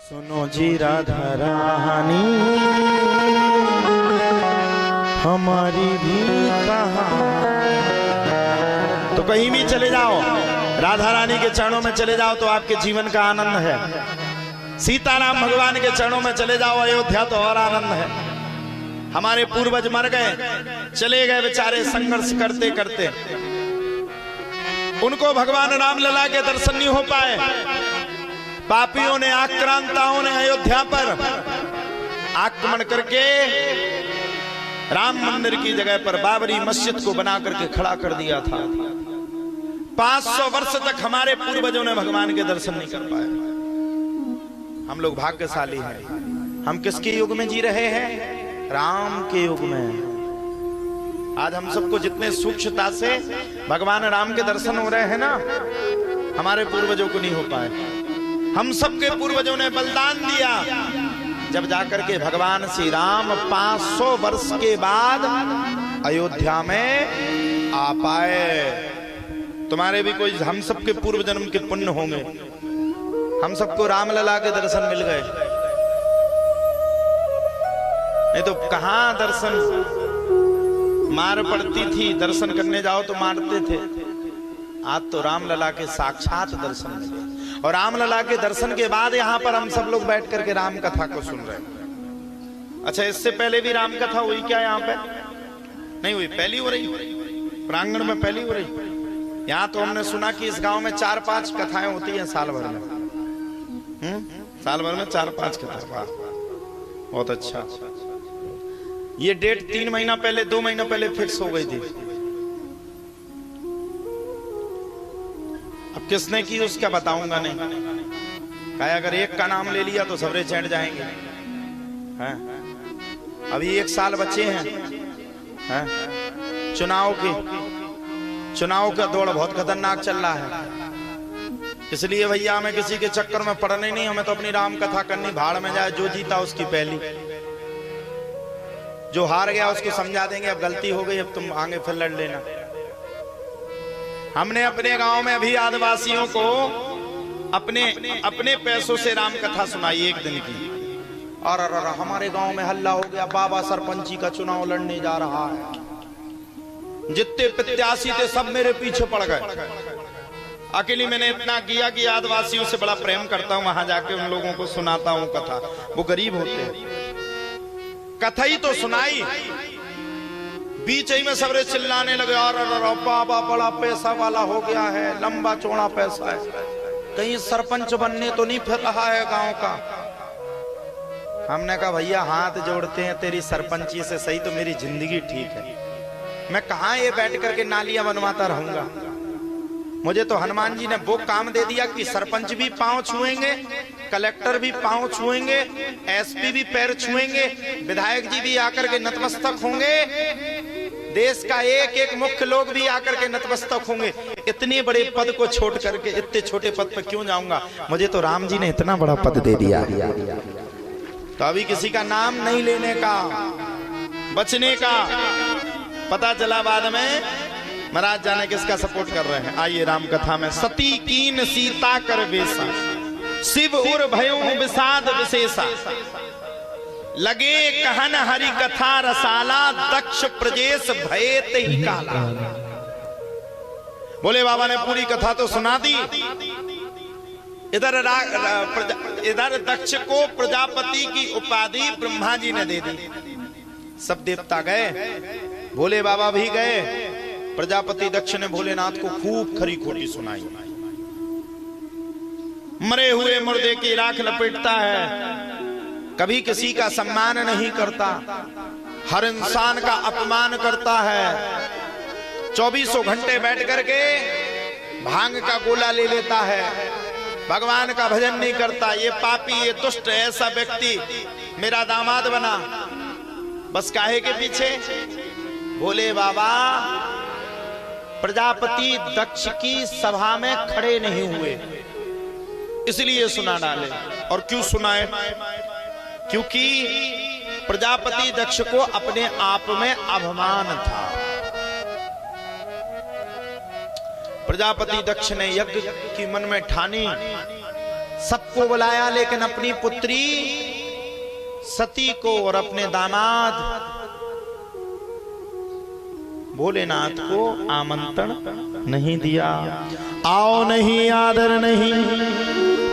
सुनो जी राधा रानी हमारी भी कहानी। तो कहीं भी चले जाओ, राधा रानी के चरणों में चले जाओ तो आपके जीवन का आनंद है। सीताराम भगवान के चरणों में चले जाओ अयोध्या तो और आनंद है। हमारे पूर्वज मर गए, चले गए बेचारे संघर्ष करते करते, उनको भगवान राम लला के दर्शन नहीं हो पाए। पापियों ने, आक्रांताओं ने अयोध्या पर आक्रमण करके राम मंदिर की जगह पर बाबरी मस्जिद को बना करके खड़ा कर दिया था। 500 वर्ष तक हमारे पूर्वजों ने भगवान के दर्शन नहीं कर पाए। हम लोग भाग्यशाली हैं। हम किसके युग में जी रहे हैं? राम के युग में। आज हम सबको जितने सूक्ष्मता से भगवान राम के दर्शन हो रहे हैं ना, हमारे पूर्वजों को नहीं हो पाए। हम सबके पूर्वजों ने बलिदान दिया, जब जाकर के भगवान श्री राम 500 वर्ष के बाद अयोध्या में आ पाए। तुम्हारे भी कोई, हम सबके पूर्व जन्म के पुण्य होंगे। हम सबको रामलला के दर्शन मिल गए, नहीं तो कहां दर्शन, मार पड़ती थी, दर्शन करने जाओ तो मारते थे। आज तो रामलला के साक्षात दर्शन मिले। और रामलला के दर्शन के बाद यहाँ पर हम सब लोग बैठ करके राम कथा को सुन रहे हैं। अच्छा, इससे पहले भी राम कथा हुई क्या? यहाँ पे नहीं हुई, पहली हो रही, प्रांगण में पहली हो रही। यहाँ तो हमने सुना कि इस गांव में 4-5 कथाएं होती हैं साल भर में। साल भर में 4-5 कथाएं। वाह, बहुत अच्छा। ये डेट 3 महीना पहले, 2 महीना पहले फिक्स हो गई थी। अब किसने की उसका बताऊंगा नहीं। कहा अगर एक का नाम ले लिया तो सबरे चढ़ जाएंगे। हैं? अभी 1 साल बचे हैं, चुनाव का दौड़ बहुत खतरनाक चल रहा है। इसलिए भैया हमें किसी के चक्कर में पड़ने नहीं, हमें तो अपनी राम कथा करनी। भाड़ में जाए, जो जीता उसकी पहली, जो हार गया उसको समझा देंगे अब गलती हो गई, अब तुम आगे फिर लड़ लेना। हमने अपने गांव में अभी आदिवासियों को अपने पैसों से राम कथा सुनाई 1 दिन की। और हमारे गांव में हल्ला हो गया, बाबा सरपंची का चुनाव लड़ने जा रहा है। जितने प्रत्याशी थे सब मेरे पीछे पड़ गए। अकेली मैंने इतना किया कि आदिवासियों से बड़ा प्रेम करता हूं, वहां जाके उन लोगों को सुनाता हूं कथा। वो गरीब होते हैं, कथा ही तो सुनाई, बीच ही में सबरे चिल्लाने लगे, और बाबा बड़ा पैसा वाला हो गया है, लंबा चौड़ा पैसा है, कहीं सरपंच बनने तो नहीं फिर रहा है गांव का। हमने कहा भैया हाथ जोड़ते हैं, तेरी सरपंची से सही तो मेरी जिंदगी ठीक है। मैं कहां ये बैठ करके नालियां बनवाता रहूंगा। मुझे तो हनुमान जी ने वो काम दे दिया कि सरपंच भी पांव छुएंगे, कलेक्टर भी पांव छुएंगे, एसपी भी पैर छुएंगे, विधायक जी भी आकर के नतमस्तक होंगे, देश का एक मुख्य लोग भी आकर के नतमस्तक होंगे। इतने बड़े पद को छोड़ करके इतने छोटे पद पर क्यों जाऊंगा? मुझे तो राम जी ने इतना बड़ा पद दे दिया। तो अभी किसी का नाम नहीं लेने का, बचने का। पता चला बाद में महाराज जाने किसका सपोर्ट कर रहे हैं। आइए राम कथा में। सती कीन सीता कर बेसा, शिव उर भयो विषाद विशेषा, लगे कहन हरि कथा रसाला, दक्ष प्रजेश भयेत ही काला। बोले बाबा ने पूरी कथा तो सुना दी। इधर दक्ष को प्रजापति की उपाधि ब्रह्मा जी ने दे दी। सब देवता गए, भोले बाबा भी गए। प्रजापति दक्ष ने भोलेनाथ को खूब खरी खोटी सुनाई। मरे हुए मुर्दे की राख लपेटता है, कभी किसी का सम्मान नहीं करता, हर इंसान का अपमान करता है, 24 घंटे बैठ करके भांग का गोला ले लेता है, भगवान का भजन नहीं करता। ये पापी, ये दुष्ट, ऐसा व्यक्ति मेरा दामाद बना। बस काहे के पीछे? भोले बाबा प्रजापति दक्ष की सभा में खड़े नहीं हुए, इसलिए सुना डाले। और क्यों सुनाए? क्योंकि प्रजापति दक्ष को अपने आप में अभिमान था। प्रजापति दक्ष ने यज्ञ की मन में ठानी सबको बुलाया, लेकिन अपनी पुत्री सती को और अपने दामाद भोलेनाथ को आमंत्रण नहीं दिया। आओ नहीं, आदर नहीं,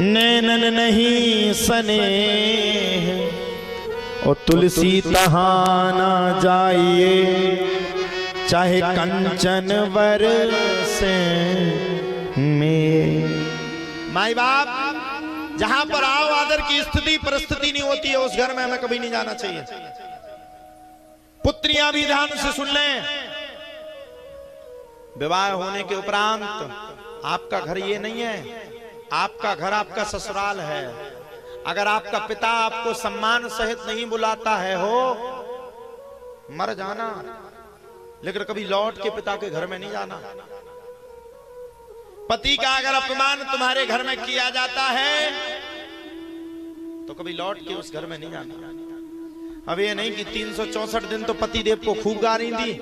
नैनन नहीं स्नेह, और तुलसी तहाँ ना जाइए, चाहे कंचन वर से में। माई बाप जहां पर आओ आदर की स्थिति परिस्थिति नहीं होती है, उस घर में हमें कभी नहीं जाना चाहिए। पुत्रियां भी ध्यान से सुन लें, विवाह होने के उपरांत आपका घर ये नहीं है, आपका घर आपका ससुराल है। अगर आपका पिता आपको सम्मान सहित नहीं बुलाता है, हो मर जाना, लेकिन कभी लौट के पिता के घर में नहीं जाना। पति का अगर अपमान तुम्हारे घर में किया जाता है तो कभी लौट के उस घर में नहीं जाना। अब ये नहीं कि 364 दिन तो पति देव को खूब गाली दी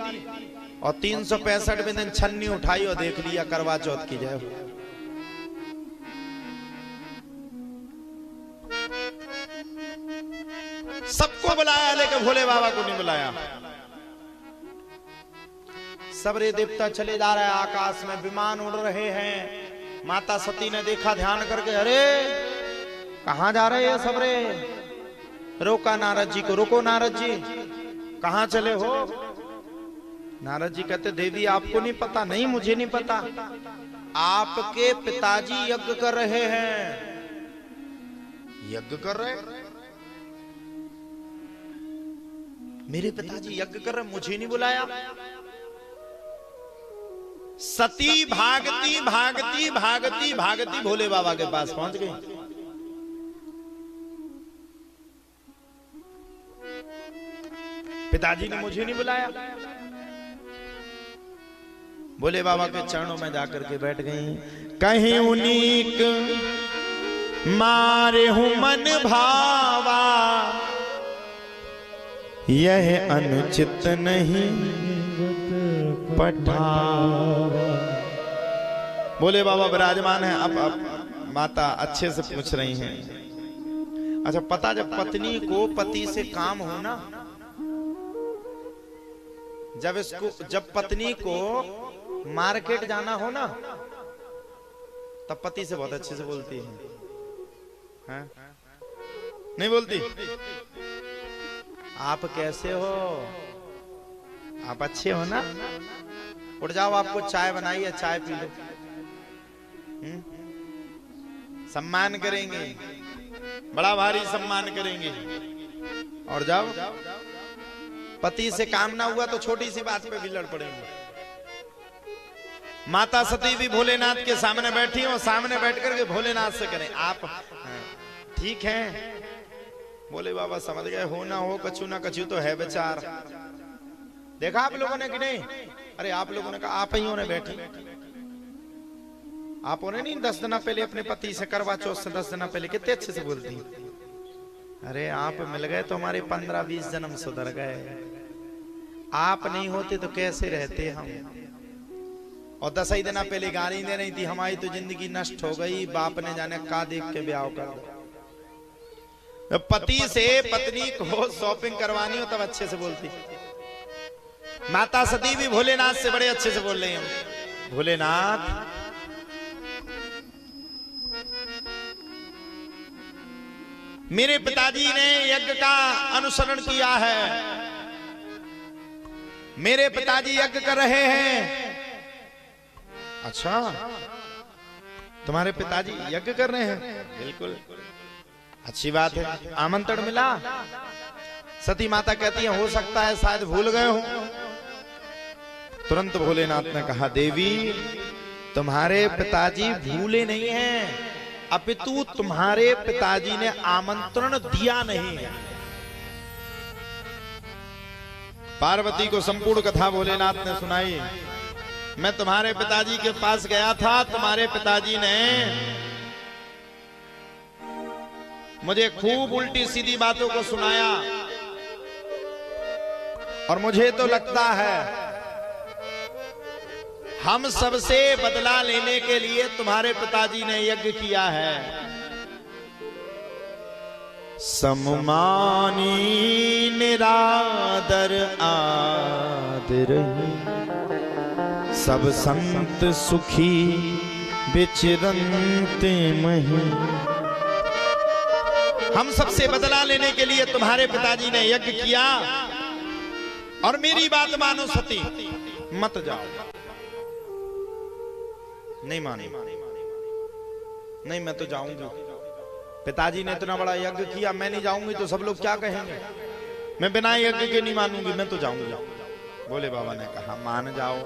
और 365वें दिन छन्नी उठाई और देख लिया करवा चौथ की जय हो। सबको बुलाया लेकिन भोले बाबा को नहीं बुलाया। सबरे देवता चले जा रहे हैं, आकाश में विमान उड़ रहे हैं। माता सती ने देखा ध्यान करके, अरे कहां जा रहे हैं सबरे? रोका नारद जी को, रोको नारद जी, कहां चले हो? नारद जी कहते, देवी आपको नहीं पता? नहीं मुझे नहीं पता, आपके पिताजी यज्ञ कर रहे हैं। यज्ञ कर रहे? मेरे पिताजी यज्ञ कर रहे, मुझे नहीं बुलाया? सती भागती भागती भागती भागती भोले बाबा के पास पहुंच गई। पिताजी ने मुझे नहीं बुलाया। भोले बाबा के चरणों में जाकर के बैठ गई। कहीं उनीक मारे हूं मन भावा, यह अनुचित नहीं पठावा। भोले बाबा विराजमान है। अब माता अच्छे से पूछ रही हैं, अच्छा पता, जब पत्नी को पति से काम हो ना, जब पत्नी को मार्केट जाना हो ना, तब पति से बहुत अच्छे से बोलती है? नहीं बोलती? आप कैसे हो? आप अच्छे हो ना? उठ जाओ, आपको चाय बनाई है, चाय पी लो। सम्मान करेंगे, बड़ा भारी सम्मान करेंगे। और जाओ, पति से काम ना हुआ तो छोटी सी बात पे भी लड़ पड़ेंगे। माता सती भी भोलेनाथ के सामने बैठी और सामने बैठ करके भोलेनाथ से करें, आप ठीक हैं? भोले बाबा समझ गए, हो ना हो कछु ना कछु तो है विचार। देखा आप लोगों ने कि नहीं? अरे आप लोगों ने कहा, आप ही ने बैठी, आपने नहीं 10 दिन पहले अपने पति से करवा चौथ से 10 दिन पहले कितने अच्छे से बोलती। अरे आप मिल गए तो हमारे 15-20 जन्म सुधर गए। आप नहीं होते तो कैसे रहते हम? और 10 ही दिन पहले गाली दे रही थी, हमारी तो जिंदगी नष्ट हो गई, बाप ने जाने का देख के ब्याह कर दो। पति से पत्नी को शॉपिंग करवानी हो तब अच्छे से बोलती। माता सती भी भोलेनाथ से बड़े अच्छे से बोल रही हैं, भोलेनाथ मेरे पिताजी ने यज्ञ का अनुसरण किया है, मेरे पिताजी यज्ञ कर रहे हैं। अच्छा, तुम्हारे पिताजी यज्ञ कर रहे हैं? बिल्कुल, अच्छी बात है, आमंत्रण मिला? सती माता कहती है, हो सकता है शायद भूल गए हो। तुरंत भोलेनाथ ने कहा, देवी तुम्हारे पिताजी भूले नहीं हैं, अपितु तुम्हारे पिताजी ने आमंत्रण दिया नहीं है। पार्वती को संपूर्ण कथा भोलेनाथ ने सुनाई। मैं तुम्हारे पिताजी के पास गया था, तुम्हारे पिताजी ने मुझे खूब उल्टी सीधी बातों को सुनाया, और मुझे तो लगता है हम सबसे बदला लेने के लिए तुम्हारे पिताजी ने यज्ञ किया है। सममानी निरादर आदर, सब संत सुखी विचरन्ते मही। हम सबसे बदला लेने के लिए तुम्हारे पिताजी ने यज्ञ किया, और मेरी बात मानो सती, मत जाओ। नहीं मानी, नहीं मैं तो जाऊंगी। पिताजी ने इतना बड़ा यज्ञ किया, मैं नहीं जाऊंगी तो सब लोग क्या कहेंगे। मैं बिना यज्ञ के नहीं मानूंगी, मैं तो जाऊंगी। भोले बाबा ने कहा मान जाओ,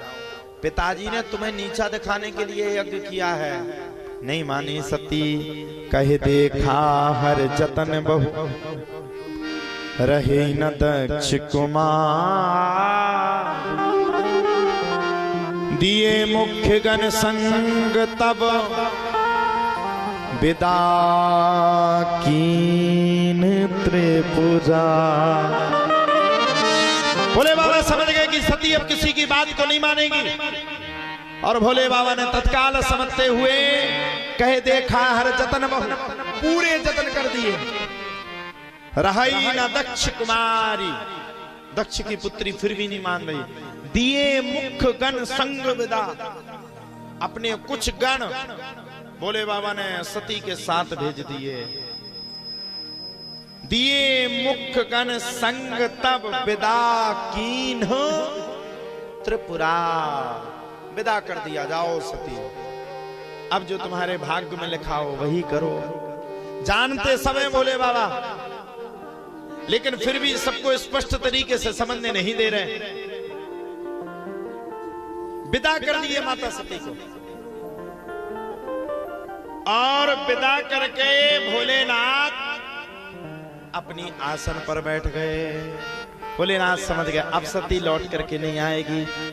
पिताजी ने तुम्हें नीचा दिखाने के लिए यज्ञ किया है। नहीं मानी सती, कहे देखा हर जतन बहु, रहे न दक्ष कुमार। दिए मुख्य गण संग तब, विदा कीन त्रिपुरा। भोले बाबा समझ गए कि सती अब किसी की बात को नहीं मानेगी, और भोले बाबा ने तत्काल समझते हुए कहे देखा हर जतन बहु, पूरे जतन कर दिए। रही न दक्ष कुमारी, दक्ष की पुत्री फिर भी नहीं मान रही। दिए मुख्य गण संग विदा, अपने कुछ गण भोले बाबा ने सती के साथ भेज दिए। दिए मुख्य गण संग तब, विदा कीन त्रिपुरा। विदा कर दिया, जाओ सती, अब जो तुम्हारे भाग्य में लिखा हो वही करो। जानते समय भोले बाबा, लेकिन फिर भी सबको स्पष्ट तरीके से समझने नहीं दे रहे। विदा कर दिए माता सती को, और विदा करके भोलेनाथ अपनी आसन पर बैठ गए। भोलेनाथ समझ गए अब सती लौट करके नहीं आएगी,